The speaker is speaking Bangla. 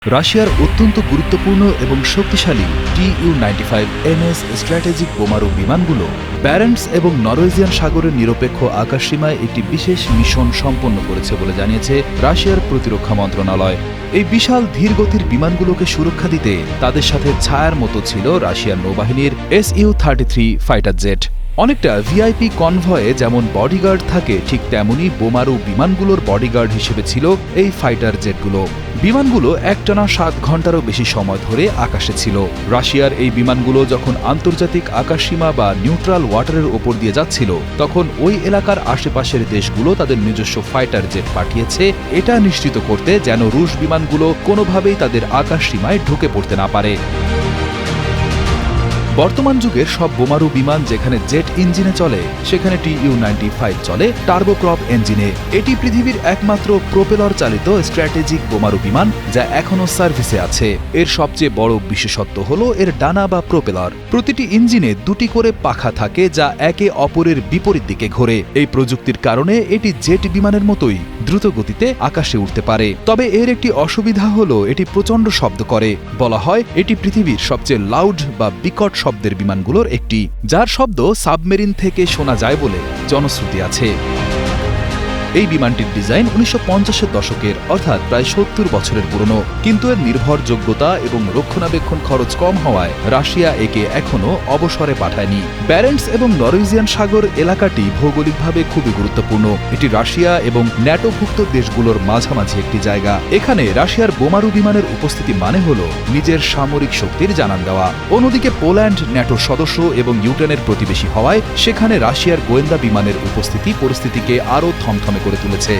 রাশিয়ার অত্যন্ত গুরুত্বপূর্ণ এবং শক্তিশালী Tu-95MS স্ট্র্যাটেজিক বোমারু বিমানগুলো ব্যারেন্টস এবং নরওয়েজিয়ান সাগরের নিরপেক্ষ আকাশসীমায় একটি বিশেষ মিশন সম্পন্ন করেছে বলে জানিয়েছে রাশিয়ার প্রতিরক্ষা মন্ত্রণালয়। এই বিশাল ধীরগতির বিমানগুলোকে সুরক্ষা দিতে তাদের সাথে ছায়ার মতো ছিল রাশিয়ার নৌবাহিনীর Su-33 ফাইটার জেট। অনেকটা ভিআইপি কনভয়ে যেমন বডিগার্ড থাকে, ঠিক তেমনি বোমারু বিমানগুলোর বডিগার্ড হিসেবে ছিল এই ফাইটার জেটগুলো। বিমানগুলো একটানা 7 ঘন্টারও বেশি সময় ধরে আকাশে ছিল। রাশিয়ার এই বিমানগুলো যখন আন্তর্জাতিক আকাশসীমা বা নিউট্রাল ওয়াটারের ওপর দিয়ে যাচ্ছিল, তখন ওই এলাকার আশেপাশের দেশগুলো তাদের নিজস্ব ফাইটার জেট পাঠিয়েছে এটা নিশ্চিত করতে যেন রুশ বিমানগুলো কোনোভাবেই তাদের আকাশসীমায় ঢুকে পড়তে না পারে। বর্তমান যুগের সব বোমারু বিমান যেখানে জেট ইঞ্জিনে চলে, সেখানে Tu-95 চলে টার্বোপ্রপ ইঞ্জিনে। এটি পৃথিবীর একমাত্র প্রোপেলর চালিত স্ট্র্যাটেজিক বোমারু বিমান যা এখনও সার্ভিসে আছে। এর সবচেয়ে বড় বিশেষত্ব হল এর ডানা বা প্রোপেলর। প্রতিটি ইঞ্জিনে 2টি করে পাখা থাকে যা একে অপরের বিপরীত দিকে ঘোরে। এই প্রযুক্তির কারণে এটি জেট বিমানের মতোই দ্রুত গতিতে আকাশে উঠতে পারে। তবে এর একটি অসুবিধা হল এটি প্রচণ্ড শব্দ করে। বলা হয় এটি পৃথিবীর সবচেয়ে লাউড বা বিকট শব্দের বিমানগুলোর একটি, যার শব্দ সাবমেরিন থেকে শোনা যায় বলে জনশ্রুতি আছে। এই বিমানটির ডিজাইন 1950-এর দশকের, অর্থাৎ প্রায় 70 বছরের পুরনো, কিন্তু এর নির্ভরযোগ্যতা এবং রক্ষণাবেক্ষণ খরচ কম হওয়ায় রাশিয়া একে এখনও অবসরে পাঠায়নি। ব্যারেন্টস এবং নরওয়েজিয়ান সাগর এলাকাটি ভৌগোলিকভাবে খুবই গুরুত্বপূর্ণ। এটি রাশিয়া এবং ন্যাটোভুক্ত দেশগুলোর মাঝামাঝি একটি জায়গা। এখানে রাশিয়ার বোমারু বিমানের উপস্থিতি মানে হল নিজের সামরিক শক্তির জানান দেওয়া। অন্যদিকে পোল্যান্ড ন্যাটোর সদস্য এবং ইউক্রেনের প্রতিবেশী হওয়ায় সেখানে রাশিয়ার গোয়েন্দা বিমানের উপস্থিতি পরিস্থিতিকে আরও থমথমে করে তুলেছে।